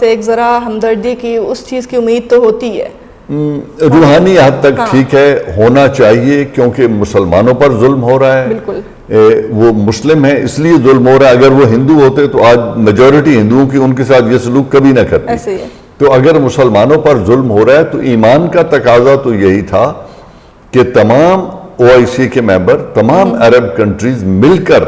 سے ایک ذرا ہمدردی کی اس چیز کی امید تو ہوتی ہے. روحانی حد تک ٹھیک ہے، ہونا چاہیے، کیونکہ مسلمانوں پر ظلم ہو رہا ہے. بالکل وہ مسلم ہیں اس لیے ظلم ہو رہا ہے. اگر وہ ہندو ہوتے تو آج میجورٹی ہندوؤں کی ان کے ساتھ یہ سلوک کبھی نہ کرتی. ایسے ہی ہے. تو اگر مسلمانوں پر ظلم ہو رہا ہے تو ایمان کا تقاضا تو یہی تھا کہ تمام OIC کے ممبر، تمام عرب کنٹریز مل کر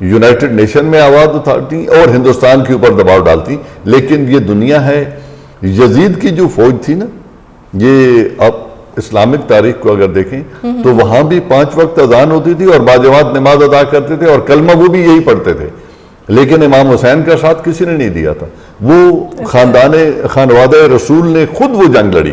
یونائٹڈ نیشن میں آواز اٹھاتی اور ہندوستان کے اوپر دباؤ ڈالتی. لیکن یہ دنیا ہے، یزید کی جو فوج تھی نا، یہ اب اسلامک تاریخ کو اگر دیکھیں تو وہاں بھی 5 وقت اذان ہوتی تھی اور باجماعت نماز ادا کرتے تھے اور کلمہ وہ بھی یہی پڑھتے تھے. لیکن امام حسین کا ساتھ کسی نے نہیں دیا تھا. وہ خانوادہ رسول نے خود وہ جنگ لڑی.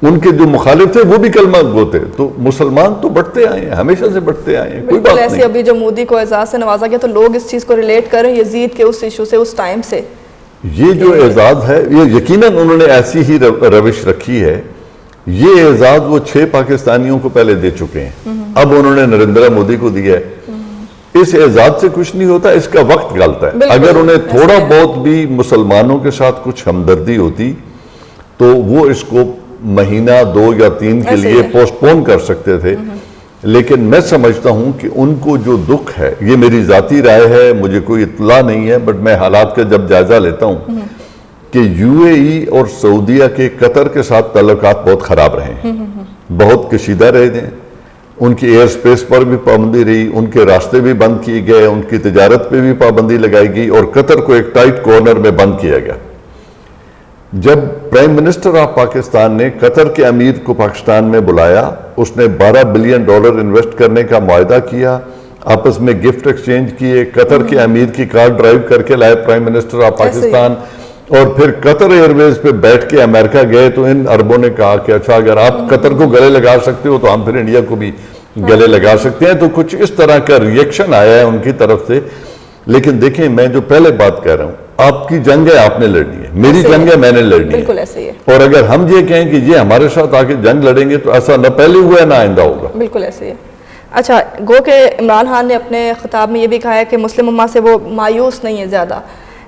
ان کے جو مخالف تھے وہ بھی کلمہ گو تھے. تو مسلمان تو بڑھتے آئے ہیں، ہمیشہ سے بڑھتے آئے ہیں، کوئی بات ایسے نہیں. ابھی جو مودی کو اعزاز سے نوازا گیا تو لوگ اس چیز کو ریلیٹ کر رہے ہیں یزید کے اس ایشو سے، اس ٹائم سے. یہ جو اعزاز ہے یہ یقیناً انہوں نے ایسی ہی روش رکھی ہے. یہ اعزاز وہ 6 پاکستانیوں کو پہلے دے چکے ہیں، اب انہوں نے نریندر مودی کو دیا ہے. اس اعزاز سے کچھ نہیں ہوتا، اس کا وقت غلط ہے. اگر انہیں تھوڑا بہت بھی مسلمانوں کے ساتھ کچھ ہمدردی ہوتی تو وہ اس کو مہینہ 2 یا 3 کے لیے پوسٹ پون کر سکتے تھے. لیکن میں سمجھتا ہوں کہ ان کو جو دکھ ہے، یہ میری ذاتی رائے ہے، مجھے کوئی اطلاع نہیں ہے، بٹ میں حالات کا جب جائزہ لیتا ہوں کہ UAE اور سعودیہ کے قطر کے ساتھ تعلقات بہت خراب رہے ہیں، بہت کشیدہ رہے ہیں. ان کی ایئر سپیس پر بھی پابندی رہی، ان کے راستے بھی بند کیے گئے، ان کی تجارت پہ بھی پابندی لگائی گئی اور قطر کو ایک ٹائٹ کارنر میں بند کیا گیا. جب پرائم منسٹر آف پاکستان نے قطر کے امیر کو پاکستان میں بلایا، اس نے $12 بلین انویسٹ کرنے کا معاہدہ کیا، آپس میں گفٹ ایکسچینج کیے، قطر کے امیر کی کار ڈرائیو کر کے لائے پرائم منسٹر آف پاکستان، اور پھر قطر ایئر ویز پہ بیٹھ کے امریکہ گئے. تو ان عربوں نے کہا کہ اچھا اگر آپ قطر کو گلے لگا سکتے ہو تو ہم پھر انڈیا کو بھی گلے لگا سکتے ہیں. تو کچھ اس طرح کا ریئیکشن آیا ہے ان کی طرف سے. لیکن دیکھیں، میں جو پہلے بات کہہ رہا ہوں، آپ کی جنگ ہے، آپ نے لڑنی ہے، میری جنگ ہے، میں نے لڑنی ہے. بالکل ایسے ہی ہے. اور اگر ہم یہ کہیں کہ یہ ہمارے ساتھ آ کے جنگ لڑیں گے تو ایسا نہ پہلے ہوا ہے نہ آئندہ ہوگا. بالکل ایسے ہی ہے. اچھا، گو کہ عمران خان نے اپنے خطاب میں یہ بھی کہا ہے کہ مسلم امہ سے وہ مایوس نہیں ہے زیادہ،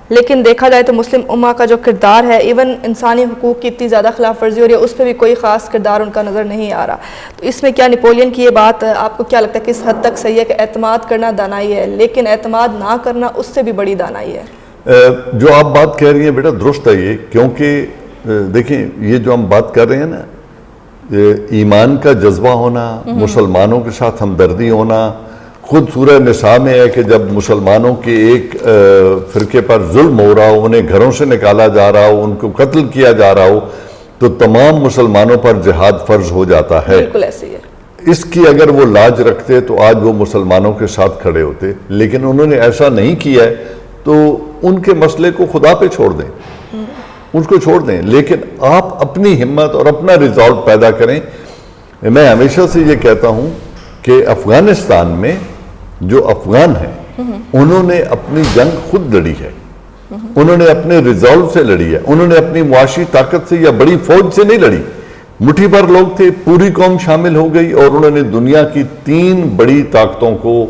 لیکن دیکھا جائے تو مسلم امہ کا جو کردار ہے، ایون انسانی حقوق کی اتنی زیادہ خلاف ورزی ہو رہی ہے، اس پہ بھی کوئی خاص کردار ان کا نظر نہیں آ رہا. تو اس میں کیا نپولین کی یہ بات آپ کو کیا لگتا ہے کس حد تک صحیح ہے کہ اعتماد کرنا دانائی ہے، لیکن اعتماد نہ کرنا اس سے بھی بڑی دانائی ہے؟ جو آپ بات کہہ رہی ہیں بیٹا درست ہے یہ، کیونکہ دیکھیں یہ جو ہم بات کر رہے ہیں نا، ایمان کا جذبہ ہونا، مسلمانوں کے ساتھ ہمدردی ہونا. خود سورہ نساء میں ہے کہ جب مسلمانوں کے ایک فرقے پر ظلم ہو رہا ہو، انہیں گھروں سے نکالا جا رہا ہو، ان کو قتل کیا جا رہا ہو، تو تمام مسلمانوں پر جہاد فرض ہو جاتا ہے. بالکل ایسے ہی ہے. اس کی اگر وہ لاج رکھتے تو آج وہ مسلمانوں کے ساتھ کھڑے ہوتے. لیکن انہوں نے ایسا نہیں کیا ہے، تو ان کے مسئلے کو خدا پہ چھوڑ دیں، ان کو چھوڑ دیں. لیکن آپ اپنی ہمت اور اپنا ریزالٹ پیدا کریں. میں ہمیشہ سے یہ کہتا ہوں کہ افغانستان میں جو افغان ہیں انہوں نے اپنی جنگ خود لڑی ہے، انہوں نے اپنے ریزالو سے لڑی ہے، انہوں نے اپنی معاشی طاقت سے یا بڑی فوج سے نہیں لڑی. مٹھی بھر لوگ تھے، پوری قوم شامل ہو گئی اور انہوں نے دنیا کی 3 بڑی طاقتوں کو،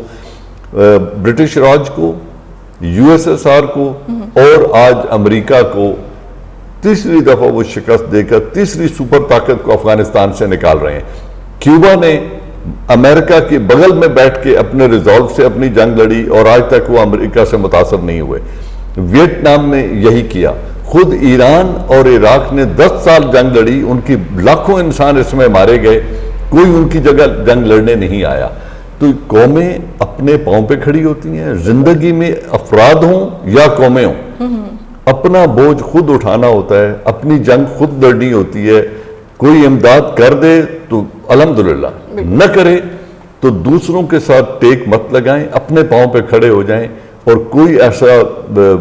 برٹش راج کو، USSR کو اور آج امریکہ کو تیسری دفعہ وہ شکست دے کر تیسری سپر طاقت کو افغانستان سے نکال رہے ہیں. کیوبا نے امریکہ کے بغل میں بیٹھ کے اپنے ریزالو سے اپنی جنگ لڑی اور آج تک وہ امریکہ سے متاثر نہیں ہوئے. ویتنام نے یہی کیا. خود ایران اور عراق نے 10 سال جنگ لڑی، ان کی لاکھوں انسان اس میں مارے گئے، کوئی ان کی جگہ جنگ لڑنے نہیں آیا. تو قومیں اپنے پاؤں پہ کھڑی ہوتی ہیں. زندگی میں افراد ہوں یا قومیں ہوں، اپنا بوجھ خود اٹھانا ہوتا ہے، اپنی جنگ خود لڑنی ہوتی ہے. کوئی امداد کر دے تو الحمدللہ، نہ کرے تو دوسروں کے ساتھ ٹیک مت لگائیں، اپنے پاؤں پہ کھڑے ہو جائیں. اور کوئی ایسا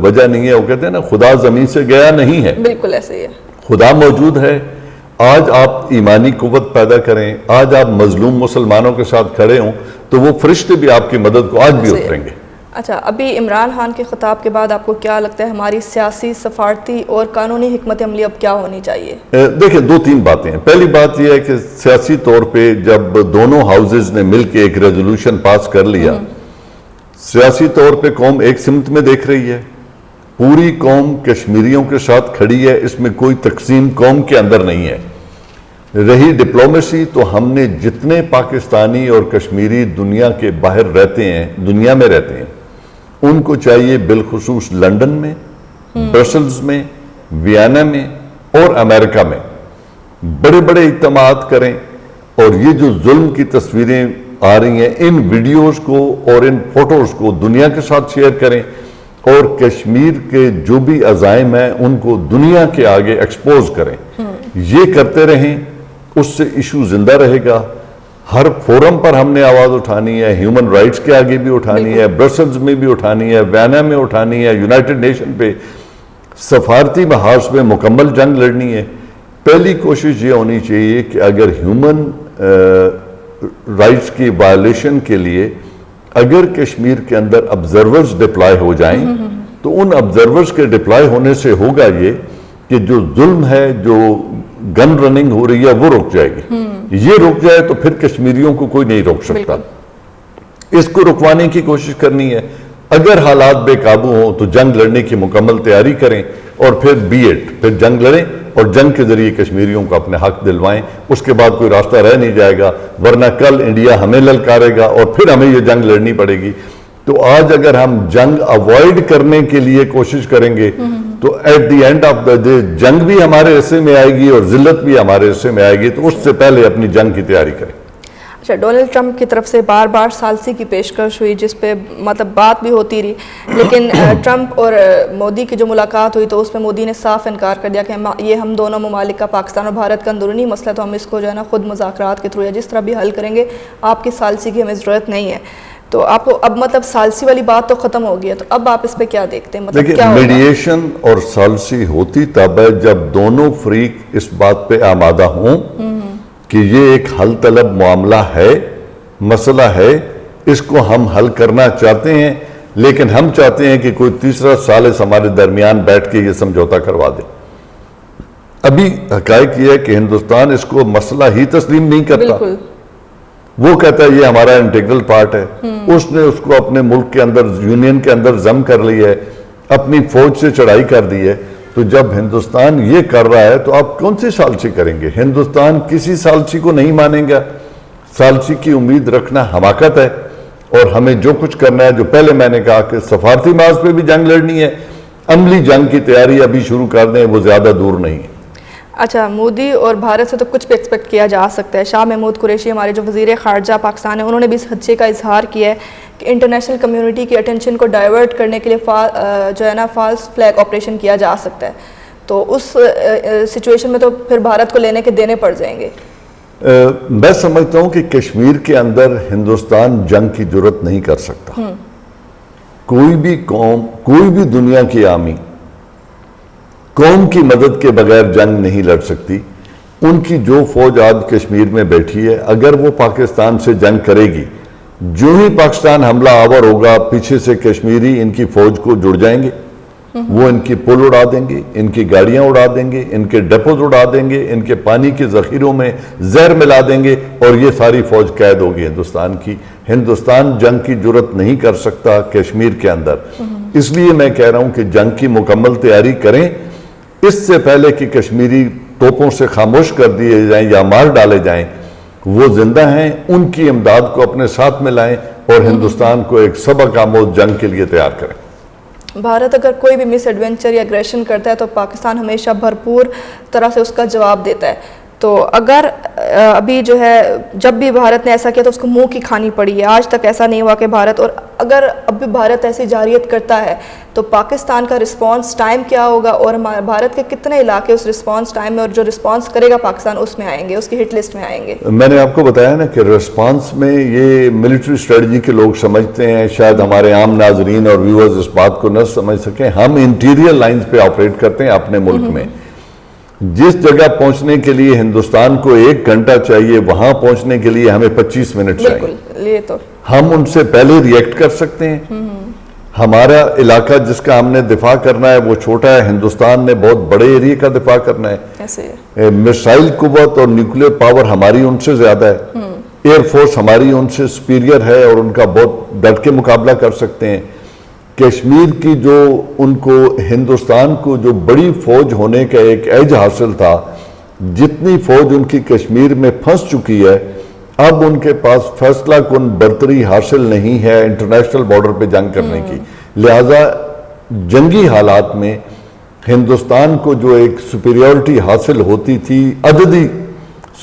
وجہ نہیں ہے، وہ کہتے ہیں نا خدا زمین سے گیا نہیں ہے. بالکل ایسے ہی ہے. خدا موجود ہے. آج آپ ایمانی قوت پیدا کریں، آج آپ مظلوم مسلمانوں کے ساتھ کھڑے ہوں تو وہ فرشتے بھی آپ کی مدد کو آج بھی اتریں گے. اچھا، ابھی عمران خان کے خطاب کے بعد آپ کو کیا لگتا ہے ہماری سیاسی، سفارتی اور قانونی حکمت عملی اب کیا ہونی چاہیے؟ دیکھیں 2-3 باتیں ہیں. پہلی بات یہ ہے کہ سیاسی طور پہ جب دونوں ہاؤسز نے مل کے ایک ریزولوشن پاس کر لیا، سیاسی طور پہ قوم ایک سمت میں دیکھ رہی ہے، پوری قوم کشمیریوں کے ساتھ کھڑی ہے، اس میں کوئی تقسیم قوم کے اندر نہیں ہے۔ رہی ڈپلومیسی، تو ہم نے جتنے پاکستانی اور کشمیری دنیا کے باہر رہتے ہیں، دنیا میں رہتے ہیں، ان کو چاہیے بالخصوص لندن میں، برسلز میں، ویانا میں اور امریکہ میں بڑے بڑے اجتماعات کریں، اور یہ جو ظلم کی تصویریں آ رہی ہیں ان ویڈیوز کو اور ان فوٹوز کو دنیا کے ساتھ شیئر کریں، اور کشمیر کے جو بھی عزائم ہیں ان کو دنیا کے آگے ایکسپوز کریں۔ یہ کرتے رہیں، اس سے ایشو زندہ رہے گا۔ ہر فورم پر ہم نے آواز اٹھانی ہے، ہیومن رائٹس کے آگے بھی اٹھانی ہے، برسلز میں بھی اٹھانی ہے، وینا میں اٹھانی ہے، یونائٹڈ نیشن پہ، سفارتی محاذ میں مکمل جنگ لڑنی ہے۔ پہلی کوشش یہ ہونی چاہیے کہ اگر ہیومن رائٹس کی وائلیشن کے لیے اگر کشمیر کے اندر آبزرورز ڈپلائی ہو جائیں تو ان آبزرورز کے ڈپلائی ہونے سے ہوگا یہ کہ جو ظلم ہے، جو گن رننگ ہو رہی ہے، وہ رک جائے گی۔ یہ رک جائے تو پھر کشمیریوں کو کوئی نہیں روک سکتا۔ اس کو رکوانے کی کوشش کرنی ہے۔ اگر حالات بے قابو ہوں تو جنگ لڑنے کی مکمل تیاری کریں، اور پھر جنگ لڑیں اور جنگ کے ذریعے کشمیریوں کو اپنے حق دلوائیں۔ اس کے بعد کوئی راستہ رہ نہیں جائے گا، ورنہ کل انڈیا ہمیں للکارے گا اور پھر ہمیں یہ جنگ لڑنی پڑے گی۔ تو آج اگر ہم جنگ اوائڈ کرنے کے لیے کوشش کریں گے تو at the end of the day جنگ بھی ہمارے حصے میں آئے گی اور ذلت بھی ہمارے حصے میں آئے گی۔ تو اس سے پہلے اپنی جنگ کی تیاری کریں۔ اچھا، ڈونلڈ ٹرمپ کی طرف سے بار بار ثالثی کی پیشکش ہوئی، جس پہ مطلب بات بھی ہوتی رہی، لیکن ٹرمپ اور مودی کی جو ملاقات ہوئی تو اس میں مودی نے صاف انکار کر دیا کہ یہ ہم دونوں ممالک کا، پاکستان اور بھارت کا اندرونی مسئلہ، تو ہم اس کو جو ہے نا خود مذاکرات کے تھرو یا جس طرح بھی حل کریں گے، آپ کی ثالثی کی ہمیں ضرورت نہیں ہے۔ تو آپ کو اب مطلب ثالثی والی بات تو ختم ہو گئی ہے، تو اب آپ اس پہ کیا دیکھتے ہیں؟ مطلب کیا ہوگا؟ میڈیشن اور ثالثی ہوتی تب ہے جب دونوں فریق اس بات پہ آمادہ ہوں کہ یہ ایک حل طلب معاملہ ہے، مسئلہ ہے، اس کو ہم حل کرنا چاہتے ہیں، لیکن ہم چاہتے ہیں کہ کوئی تیسرا ثالث ہمارے درمیان بیٹھ کے یہ سمجھوتا کروا دے۔ ابھی حقائق یہ ہے کہ ہندوستان اس کو مسئلہ ہی تسلیم نہیں کرتا۔ بالکل، وہ کہتا ہے یہ ہمارا انٹیگرل پارٹ ہے۔ اس نے اس کو اپنے ملک کے اندر، یونین کے اندر ضم کر لی ہے، اپنی فوج سے چڑھائی کر دی ہے۔ تو جب ہندوستان یہ کر رہا ہے تو آپ کون سی ثالثی کریں گے؟ ہندوستان کسی ثالثی کو نہیں مانیں گا۔ ثالثی کی امید رکھنا حماقت ہے، اور ہمیں جو کچھ کرنا ہے، جو پہلے میں نے کہا کہ سفارتی محاذ پہ بھی جنگ لڑنی ہے، عملی جنگ کی تیاری ابھی شروع کر دیں، وہ زیادہ دور نہیں ہے۔ اچھا، مودی اور بھارت سے تو کچھ بھی ایکسپیکٹ کیا جا سکتا ہے۔ شاہ محمود قریشی ہمارے جو وزیر خارجہ پاکستان ہیں، انہوں نے بھی اس خدشے کا اظہار کیا ہے کہ انٹرنیشنل کمیونٹی کی اٹینشن کو ڈائیورٹ کرنے کے لیے جو ہے نا فالس فلیگ آپریشن کیا جا سکتا ہے۔ تو اس سچویشن میں تو پھر بھارت کو لینے کے دینے پڑ جائیں گے۔ میں سمجھتا ہوں کہ کشمیر کے اندر ہندوستان جنگ کی جرات نہیں کر سکتا۔ کوئی بھی قوم، کوئی بھی دنیا کی آرمی قوم کی مدد کے بغیر جنگ نہیں لڑ سکتی۔ ان کی جو فوج آج کشمیر میں بیٹھی ہے، اگر وہ پاکستان سے جنگ کرے گی، جو ہی پاکستان حملہ آور ہوگا، پیچھے سے کشمیری ان کی فوج کو جڑ جائیں گے، وہ ان کی پل اڑا دیں گے، ان کی گاڑیاں اڑا دیں گے، ان کے ڈپوز اڑا دیں گے، ان کے پانی کے ذخیروں میں زہر ملا دیں گے، اور یہ ساری فوج قید ہوگی ہندوستان کی۔ ہندوستان جنگ کی جرات نہیں کر سکتا کشمیر کے اندر۔ اس لیے میں کہہ رہا ہوں کہ جنگ کی مکمل تیاری کریں، اس سے پہلے کہ کشمیری توپوں سے خاموش کر دیے جائیں یا مار ڈالے جائیں۔ وہ زندہ ہیں، ان کی امداد کو اپنے ساتھ میں لائیں اور ہندوستان کو ایک سبق آموز جنگ کے لیے تیار کریں۔ بھارت اگر کوئی بھی مس ایڈونچر یا اگریشن کرتا ہے تو پاکستان ہمیشہ بھرپور طرح سے اس کا جواب دیتا ہے۔ تو اگر ابھی جو ہے جب بھی بھارت نے ایسا کیا تو اس کو منہ کی کھانی پڑی ہے، آج تک ایسا نہیں ہوا کہ بھارت، اور اگر اب بھی بھارت ایسی جارحیت کرتا ہے تو پاکستان کا رسپانس ٹائم کیا ہوگا، اور بھارت کے کتنے علاقے اس رسپانس ٹائم میں، اور جو رسپانس کرے گا پاکستان اس میں آئیں گے، اس کی ہٹ لسٹ میں آئیں گے؟ میں نے آپ کو بتایا نا کہ رسپانس میں یہ ملٹری اسٹریٹجی کے لوگ سمجھتے ہیں، شاید ہمارے عام ناظرین اور ویورز اس بات کو نہ سمجھ سکیں۔ ہم انٹیریئر لائنز پہ آپریٹ کرتے ہیں اپنے ملک میں۔ جس جگہ پہنچنے کے لیے ہندوستان کو 1 گھنٹہ چاہیے، وہاں پہنچنے کے لیے ہمیں 25 منٹ چاہیے۔ بالکل، یہ تو ہم ان سے پہلے ریئیکٹ کر سکتے ہیں۔ ہمارا علاقہ جس کا ہم نے دفاع کرنا ہے وہ چھوٹا ہے، ہندوستان نے بہت بڑے ایریے کا دفاع کرنا ہے۔ ایسے ہے، میسائل قوت اور نیوکلیر پاور ہماری ان سے زیادہ ہے، ایئر فورس ہماری ان سے سپیریئر ہے اور ان کا بہت ڈٹ کے مقابلہ کر سکتے ہیں۔ کشمیر کی جو ان کو ہندوستان کو جو بڑی فوج ہونے کا ایک ایج حاصل تھا، جتنی فوج ان کی کشمیر میں پھنس چکی ہے، اب ان کے پاس فیصلہ کن برتری حاصل نہیں ہے انٹرنیشنل بارڈر پہ جنگ کرنے کی، لہٰذا جنگی حالات میں ہندوستان کو جو ایک سپیریورٹی حاصل ہوتی تھی، عددی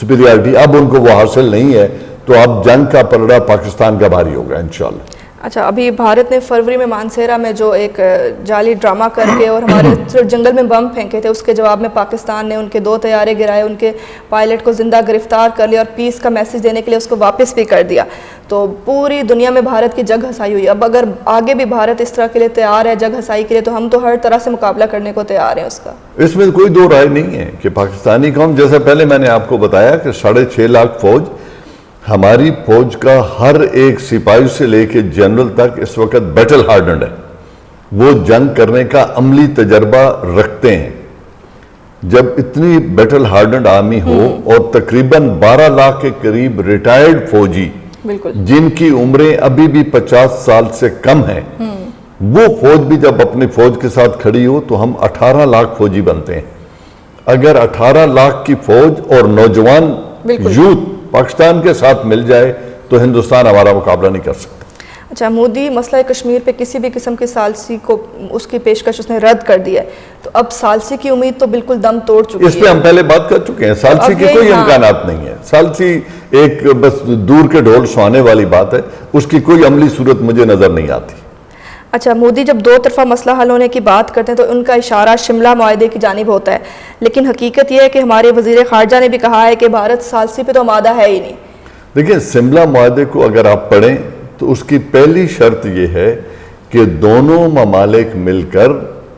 سپیریورٹی، اب ان کو وہ حاصل نہیں ہے، تو اب جنگ کا پلڑا پاکستان کا بھاری ہوگا انشاءاللہ۔ اچھا، ابھی بھارت نے فروری میں مانسیرا میں جو ایک جعلی ڈرامہ کر کے اور ہمارے جنگل میں بم پھینکے تھے، اس کے جواب میں پاکستان نے ان کے 2 طیارے گرائے، ان کے پائلٹ کو زندہ گرفتار کر لیا اور پیس کا میسج دینے کے لیے اس کو واپس بھی کر دیا۔ تو پوری دنیا میں بھارت کی جگ ہسائی ہوئی۔ اب اگر آگے بھی بھارت اس طرح کے لیے تیار ہے جگ ہسائی کے لیے، تو ہم تو ہر طرح سے مقابلہ کرنے کو تیار ہیں اس کا۔ اس میں کوئی دو رائے نہیں ہے کہ پاکستانی قوم، جیسا پہلے میں نے آپ کو بتایا کہ 6.5 لاکھ فوج، ہماری فوج کا ہر ایک سپاہی سے لے کے جنرل تک اس وقت بیٹل ہارڈنڈ ہے، وہ جنگ کرنے کا عملی تجربہ رکھتے ہیں۔ جب اتنی بیٹل ہارڈنڈ آرمی ہو اور تقریباً 12 لاکھ کے قریب ریٹائرڈ فوجی بالکل، جن کی عمریں ابھی بھی 50 سال سے کم ہیں، وہ فوج بھی جب اپنی فوج کے ساتھ کھڑی ہو تو ہم 18 لاکھ فوجی بنتے ہیں۔ اگر 18 لاکھ کی فوج اور نوجوان یوتھ پاکستان کے ساتھ مل جائے تو ہندوستان ہمارا مقابلہ نہیں کر سکتا۔ اچھا، مودی مسئلہ کشمیر پہ کسی بھی قسم کی ثالثی کو اس کی پیشکش اس نے رد کر دی ہے، تو اب ثالثی کی امید تو بالکل دم توڑ چکی ہے۔ اس پہ ہم پہلے بات کر چکے ہیں، ثالثی کے کوئی امکانات نہیں ہے۔ ثالثی ایک بس دور کے ڈھول سہانے والی بات ہے، اس کی کوئی عملی صورت مجھے نظر نہیں آتی۔ اچھا، مودی جب 2 طرفہ مسئلہ حل ہونے کی بات کرتے ہیں تو ان کا اشارہ شملہ معاہدے کی جانب ہوتا ہے، لیکن حقیقت یہ ہے کہ ہمارے وزیر خارجہ نے بھی کہا ہے کہ بھارت ثالثی پہ تو آمادہ ہے ہی نہیں۔ دیکھیں، شملہ معاہدے کو اگر آپ پڑھیں تو اس کی پہلی شرط یہ ہے کہ دونوں ممالک مل کر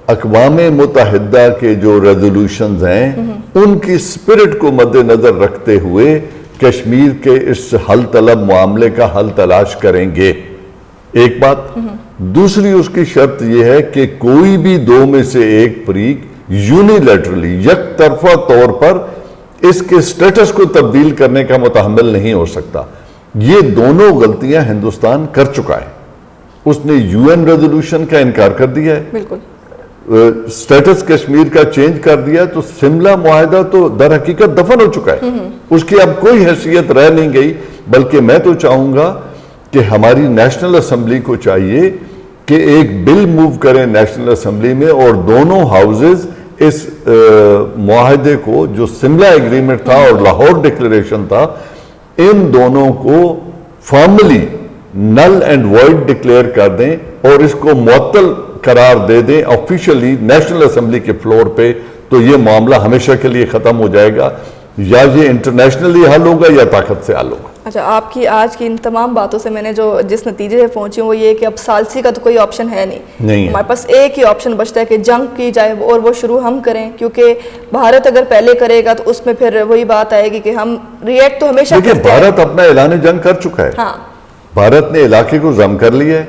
اقوام متحدہ کے جو ریزولوشنز ہیں ان کی سپرٹ کو مد نظر رکھتے ہوئے کشمیر کے اس حل طلب معاملے کا حل تلاش کریں گے، ایک بات۔ دوسری اس کی شرط یہ ہے کہ کوئی بھی 2 میں سے ایک فریق یونیلیٹرلی یک طرفہ طور پر اس کے سٹیٹس کو تبدیل کرنے کا متحمل نہیں ہو سکتا۔ یہ دونوں غلطیاں ہندوستان کر چکا ہے۔ اس نے UN ریزولوشن کا انکار کر دیا ہے، بالکل سٹیٹس کشمیر کا چینج کر دیا، تو شملہ معاہدہ تو در حقیقت دفن ہو چکا ہے، اس کی اب کوئی حیثیت رہ نہیں گئی۔ بلکہ میں تو چاہوں گا کہ ہماری نیشنل اسمبلی کو چاہیے کہ ایک بل موو کریں نیشنل اسمبلی میں، اور دونوں ہاؤزز اس معاہدے کو جو شملہ ایگریمنٹ تھا اور لاہور ڈکلیریشن تھا، ان دونوں کو formally null and void declare کر دیں اور اس کو معطل قرار دے دیں آفیشلی نیشنل اسمبلی کے فلور پہ، تو یہ معاملہ ہمیشہ کے لیے ختم ہو جائے گا۔ یا یہ انٹرنیشنلی حل ہوگا یا طاقت سے حل ہوگا۔ اچھا، آپ کی آج کی ان تمام باتوں سے میں نے جس نتیجے سے پہنچی ہوں وہ یہ کہ اب ثالثی کا تو کوئی آپشن ہے نہیں، ہمارے پاس ایک ہی آپشن بچتا ہے کہ جنگ کی جائے اور وہ شروع ہم کریں، کیونکہ بھارت اگر پہلے کرے گا تو اس میں پھر وہی بات آئے گی کہ ہم ریئیکٹ تو ہمیشہ کرتے ہیں۔ بھارت اپنا اعلان جنگ کر چکا ہے، بھارت نے علاقے کو ضم کر لیا ہے،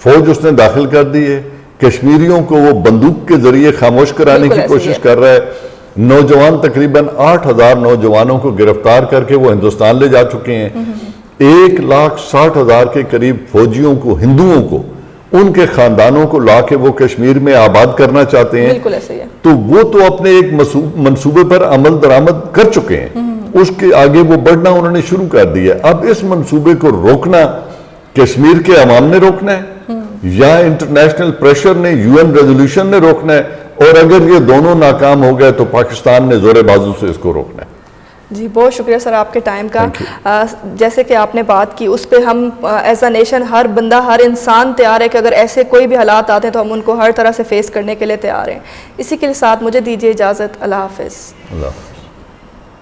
فوج اس نے داخل کر دی ہے، کشمیریوں کو وہ بندوق کے ذریعے خاموش کرانے کی کوشش کر رہا ہے۔ نوجوان تقریباً 8,000 نوجوانوں کو گرفتار کر کے وہ ہندوستان لے جا چکے ہیں۔ 1,60,000 کے قریب فوجیوں کو، ہندوؤں کو، ان کے خاندانوں کو لا کے وہ کشمیر میں آباد کرنا چاہتے ہیں۔ بالکل ایسے ہی ہے۔ تو وہ تو اپنے ایک منصوبے پر عمل درآمد کر چکے ہیں، اس کے آگے وہ بڑھنا انہوں نے شروع کر دیا۔ اب اس منصوبے کو روکنا کشمیر کے عوام نے روکنا ہے یا انٹرنیشنل پریشر نے، UN ریزولوشن نے روکنا ہے، اور اگر یہ دونوں ناکام ہو گئے تو پاکستان نے زور بازو سے اس کو روکنا ہے۔ جی بہت شکریہ سر آپ کے ٹائم کا۔ جیسے کہ آپ نے بات کی اس پہ ہم ایز اے نیشن، ہر بندہ، ہر انسان تیار ہے کہ اگر ایسے کوئی بھی حالات آتے ہیں تو ہم ان کو ہر طرح سے فیس کرنے کے لیے تیار ہیں۔ اسی کے ساتھ مجھے دیجیے اجازت، اللہ حافظ۔ اللہ